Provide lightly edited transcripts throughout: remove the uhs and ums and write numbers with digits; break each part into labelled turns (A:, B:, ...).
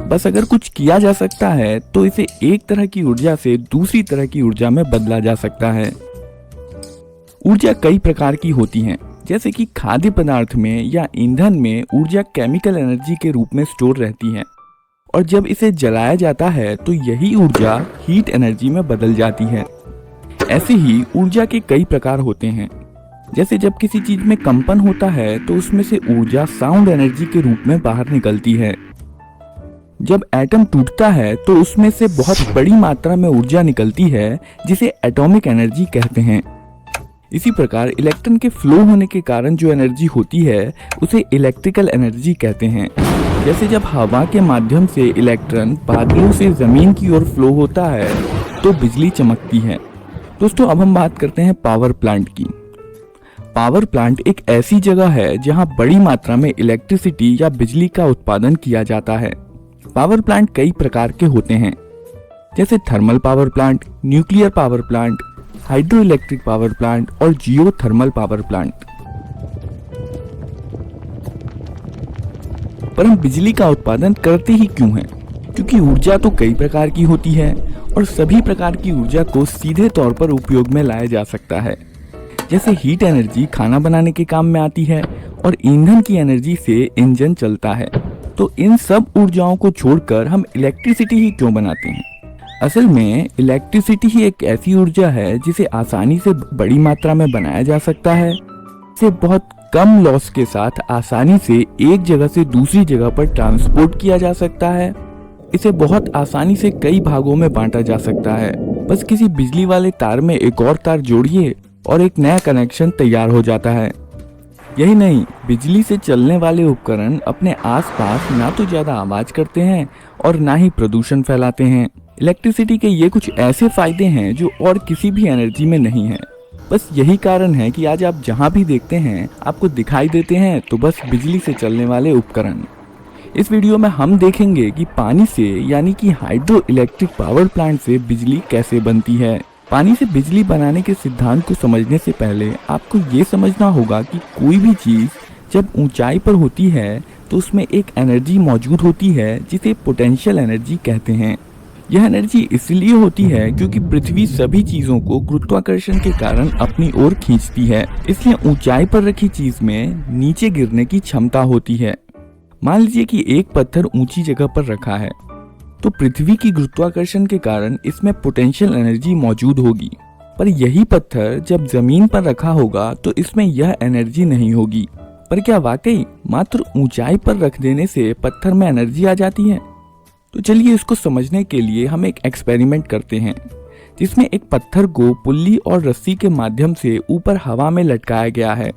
A: बस अगर कुछ किया जा सकता है तो इसे एक तरह की ऊर्जा से दूसरी तरह की ऊर्जा में बदला जा सकता है। ऊर्जा कई प्रकार की होती है, जैसे कि खाद्य पदार्थ में या ईंधन में ऊर्जा केमिकल एनर्जी के रूप में स्टोर रहती है और जब इसे जलाया जाता है तो यही ऊर्जा हीट एनर्जी में बदल जाती है। ऐसे ही ऊर्जा के कई प्रकार होते हैं, जैसे जब किसी चीज में कंपन होता है तो उसमें से ऊर्जा साउंड एनर्जी के रूप में बाहर निकलती है। जब एटम टूटता है तो उसमें से बहुत बड़ी मात्रा में ऊर्जा निकलती है जिसे एटॉमिक एनर्जी कहते हैं। इसी प्रकार इलेक्ट्रॉन के फ्लो होने के कारण जो एनर्जी होती है उसे इलेक्ट्रिकल एनर्जी कहते हैं। जैसे जब हवा के माध्यम से इलेक्ट्रॉन बादलों से जमीन की ओर फ्लो होता है तो बिजली चमकती है। दोस्तों, अब हम बात करते हैं पावर प्लांट की। पावर प्लांट एक ऐसी जगह है जहां बड़ी मात्रा में इलेक्ट्रिसिटी या बिजली का उत्पादन किया जाता है। पावर प्लांट कई प्रकार के होते हैं, जैसे thermal power plant, nuclear power plant, hydro electric power plant और जियो थर्मल पावर प्लांट। पर हम बिजली का उत्पादन करते ही क्यों हैं? क्योंकि ऊर्जा तो कई प्रकार की होती है और सभी प्रकार की ऊर्जा को सीधे तौर पर उपयोग में लाया जा सकता है। जैसे हीट एनर्जी खाना बनाने के काम में आती है और ईंधन की एनर्जी से इंजन चलता है। तो इन सब ऊर्जाओं को छोड़कर हम इलेक्ट्रिसिटी ही क्यों बनाते हैं? असल में इलेक्ट्रिसिटी ही एक ऐसी ऊर्जा है जिसे आसानी से बड़ी मात्रा में बनाया जा सकता है। इसे बहुत कम लॉस के साथ आसानी से एक जगह से दूसरी जगह पर ट्रांसपोर्ट किया जा सकता है। इसे बहुत आसानी से कई भागों में बांटा जा सकता है। बस किसी बिजली वाले तार में एक और तार जोड़िए और एक नया कनेक्शन तैयार हो जाता है। यही नहीं, बिजली से चलने वाले उपकरण अपने आसपास ना तो ज्यादा आवाज करते हैं और ना ही प्रदूषण फैलाते हैं। इलेक्ट्रिसिटी के ये कुछ ऐसे फायदे हैं जो और किसी भी एनर्जी में नहीं है। बस यही कारण है कि आज आप जहां भी देखते हैं आपको दिखाई देते हैं तो बस बिजली से चलने वाले उपकरण। इस वीडियो में हम देखेंगे कि पानी से यानी कि हाइड्रो इलेक्ट्रिक पावर प्लांट से बिजली कैसे बनती है। पानी से बिजली बनाने के सिद्धांत को समझने से पहले आपको ये समझना होगा कि कोई भी चीज जब ऊंचाई पर होती है तो उसमें एक एनर्जी मौजूद होती है जिसे पोटेंशियल एनर्जी कहते हैं। यह एनर्जी इसलिए होती है क्योंकि पृथ्वी सभी चीजों को गुरुत्वाकर्षण के कारण अपनी ओर खींचती है, इसलिए ऊंचाई पर रखी चीज में नीचे गिरने की क्षमता होती है। मान लीजिए कि एक पत्थर ऊंची जगह पर रखा है तो पृथ्वी की गुरुत्वाकर्षण के कारण इसमें पोटेंशियल एनर्जी मौजूद होगी, पर यही पत्थर जब जमीन पर रखा होगा तो इसमें यह एनर्जी नहीं होगी। पर क्या वाकई मात्र ऊंचाई पर रख देने से पत्थर में एनर्जी आ जाती है? तो चलिए इसको समझने के लिए हम एक एक्सपेरिमेंट करते हैं, जिसमें एक पत्थर को पुल्ली और रस्सी के माध्यम से ऊपर हवा में लटकाया गया है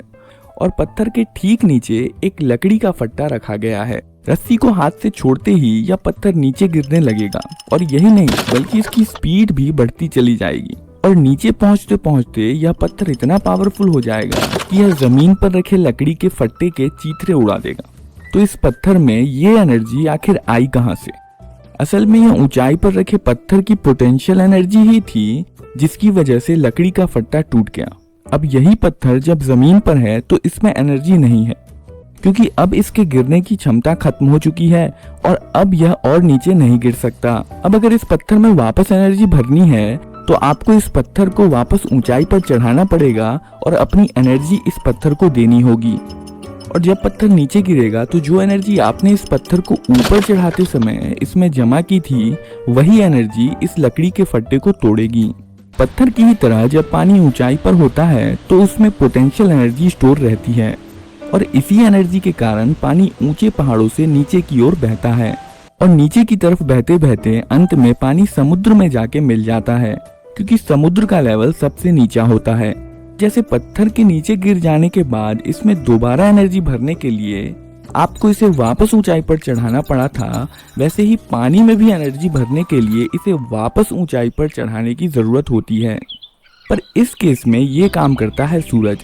A: और पत्थर के ठीक नीचे एक लकड़ी का फट्टा रखा गया है। रस्सी को हाथ से छोड़ते ही यह पत्थर नीचे गिरने लगेगा और यही नहीं बल्कि इसकी स्पीड भी बढ़ती चली जाएगी और नीचे पहुंचते पहुंचते यह पत्थर इतना पावरफुल हो जाएगा कि यह जमीन पर रखे लकड़ी के फट्टे के चीथड़े उड़ा देगा। तो इस पत्थर में ये एनर्जी आखिर आई कहां से? असल में यह ऊंचाई पर रखे पत्थर की पोटेंशियल एनर्जी ही थी जिसकी वजह से लकड़ी का फट्टा टूट गया। अब यही पत्थर जब जमीन पर है तो इसमें एनर्जी नहीं है, क्योंकि अब इसके गिरने की क्षमता खत्म हो चुकी है और अब यह और नीचे नहीं गिर सकता। अब अगर इस पत्थर में वापस एनर्जी भरनी है तो आपको इस पत्थर को वापस ऊंचाई पर चढ़ाना पड़ेगा और अपनी एनर्जी इस पत्थर को देनी होगी। और जब पत्थर नीचे गिरेगा तो जो एनर्जी आपने इस पत्थर को ऊपर चढ़ाते समय इसमें जमा की थी, वही एनर्जी इस लकड़ी के फट्टे को तोड़ेगी। पत्थर की ही तरह जब पानी ऊंचाई पर होता है तो उसमें पोटेंशियल एनर्जी स्टोर रहती है और इसी एनर्जी के कारण पानी ऊंचे पहाड़ों से नीचे की ओर बहता है और नीचे की तरफ बहते बहते अंत में पानी समुद्र में जाके मिल जाता है, क्योंकि समुद्र का लेवल सबसे नीचा होता है। जैसे पत्थर के नीचे गिर जाने के बाद इसमें दोबारा एनर्जी भरने के लिए आपको इसे वापस ऊंचाई पर चढ़ाना पड़ा था, वैसे ही पानी में भी एनर्जी भरने के लिए इसे वापस ऊंचाई पर चढ़ाने की जरूरत होती है। पर इस केस में ये काम करता है सूरज।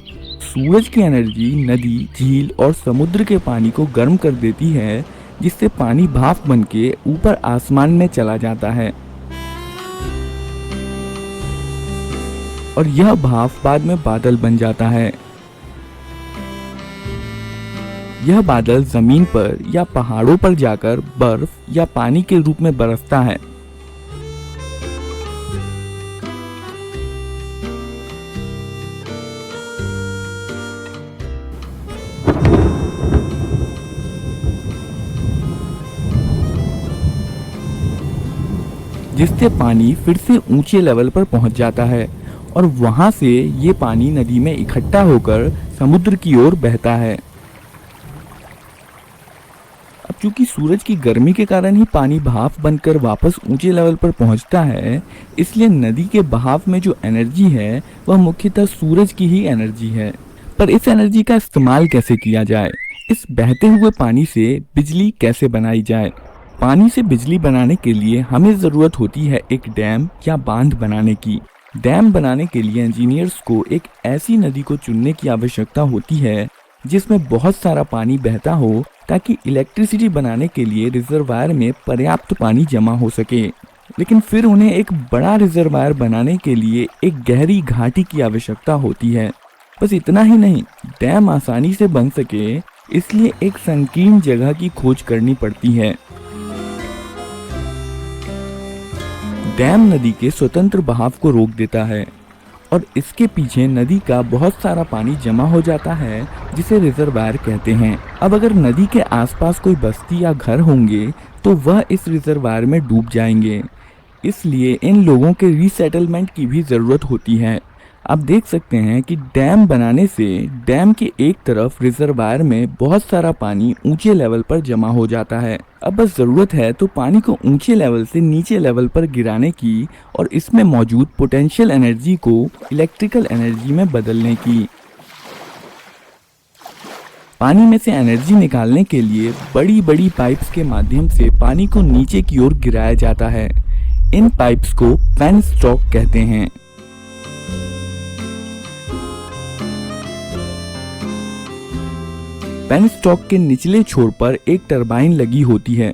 A: सूरज की एनर्जी नदी, झील और समुद्र के पानी को गर्म कर देती है, जिससे पानी भाप बनके ऊपर आसमान में चला जाता है और यह भाप बाद में बादल बन जाता है। यह बादल जमीन पर या पहाड़ों पर जाकर बर्फ या पानी के रूप में बरसता है। जिससे पानी फिर से ऊंचे लेवल पर पहुंच जाता है और वहां से ये पानी नदी में इकट्ठा होकर समुद्र की ओर बहता है। अब चूंकि सूरज की गर्मी के कारण ही पानी भाप बनकर वापस ऊंचे लेवल पर पहुंचता है, इसलिए नदी के बहाव में जो एनर्जी है वह मुख्यतः सूरज की ही एनर्जी है। पर इस एनर्जी का इस्तेमाल कैसे किया जाए? इस बहते हुए पानी से बिजली कैसे बनाई जाए? पानी से बिजली बनाने के लिए हमें जरूरत होती है एक डैम या बांध बनाने की। डैम बनाने के लिए इंजीनियर्स को एक ऐसी नदी को चुनने की आवश्यकता होती है जिसमें बहुत सारा पानी बहता हो, ताकि इलेक्ट्रिसिटी बनाने के लिए रिजर्वायर में पर्याप्त पानी जमा हो सके। लेकिन फिर उन्हें एक बड़ा रिजर्वायर बनाने के लिए एक गहरी घाटी की आवश्यकता होती है। बस इतना ही नहीं, डैम आसानी से बन सके इसलिए एक संकीर्ण जगह की खोज करनी पड़ती है। डैम नदी के स्वतंत्र बहाव को रोक देता है और इसके पीछे नदी का बहुत सारा पानी जमा हो जाता है, जिसे रिजर्वायर कहते हैं। अब अगर नदी के आसपास कोई बस्ती या घर होंगे तो वह इस रिजर्वायर में डूब जाएंगे, इसलिए इन लोगों के रीसेटलमेंट की भी ज़रूरत होती है। आप देख सकते हैं कि डैम बनाने से डैम के एक तरफ रिजर्वायर में बहुत सारा पानी ऊंचे लेवल पर जमा हो जाता है। अब बस ज़रूरत है तो पानी को ऊंचे लेवल से नीचे लेवल पर गिराने की और इसमें मौजूद पोटेंशियल एनर्जी को इलेक्ट्रिकल एनर्जी में बदलने की। पानी में से एनर्जी निकालने के लिए बड़ी बड़ी पाइप्स के माध्यम से पानी को नीचे की ओर गिराया जाता है। इन पाइप्स को पेनस्टॉक कहते हैं। पेनस्टॉक के निचले छोर पर एक टरबाइन लगी होती है।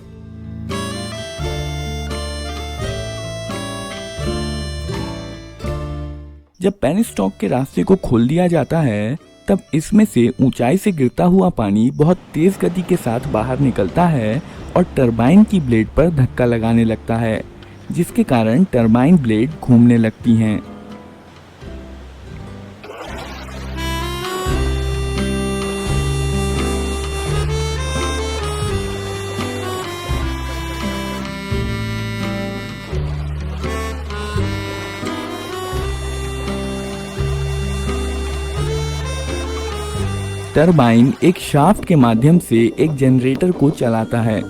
A: जब पेनस्टॉक के रास्ते को खोल दिया जाता है, तब इसमें से ऊंचाई से गिरता हुआ पानी बहुत तेज गति के साथ बाहर निकलता है और टरबाइन की ब्लेड पर धक्का लगाने लगता है, जिसके कारण टरबाइन ब्लेड घूमने लगती हैं। टरबाइन एक शाफ्ट के माध्यम से एक जनरेटर को चलाता है।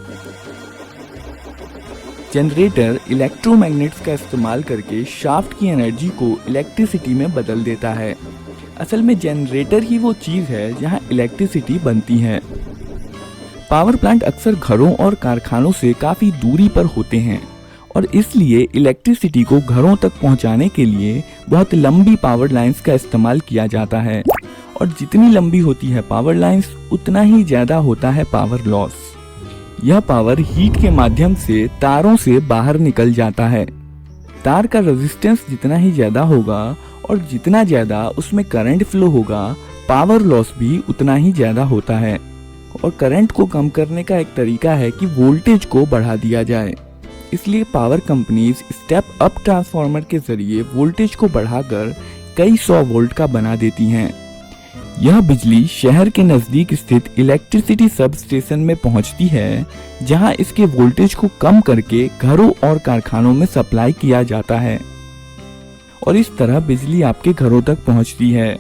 A: जनरेटर इलेक्ट्रोमैग्नेट्स का इस्तेमाल करके शाफ्ट की एनर्जी को इलेक्ट्रिसिटी में बदल देता है। असल में जनरेटर ही वो चीज़ है जहां इलेक्ट्रिसिटी बनती है। पावर प्लांट अक्सर घरों और कारखानों से काफ़ी दूरी पर होते हैं और इसलिए इलेक्ट्रिसिटी को घरों तक पहुंचाने के लिए बहुत लंबी पावर लाइंस का इस्तेमाल किया जाता है और जितनी लंबी होती है पावर लाइंस, उतना ही ज़्यादा होता है पावर लॉस। यह पावर हीट के माध्यम से तारों से बाहर निकल जाता है। तार का रेजिस्टेंस जितना ही ज़्यादा होगा और जितना ज़्यादा उसमें करंट फ्लो होगा, पावर लॉस भी उतना ही ज़्यादा होता है। और करंट को कम करने का एक तरीका है कि वोल्टेज को बढ़ा दिया जाए। इसलिए power companies step up transformer के जरिए वोल्टेज को बढ़ाकर कई 100 वोल्ट का बना देती हैं। यह बिजली शहर के नज़दीक स्थित इलेक्ट्रिसिटी सब स्टेशन में पहुंचती है, जहां इसके वोल्टेज को कम करके घरों और कारखानों में सप्लाई किया जाता है और इस तरह बिजली आपके घरों तक पहुंचती है।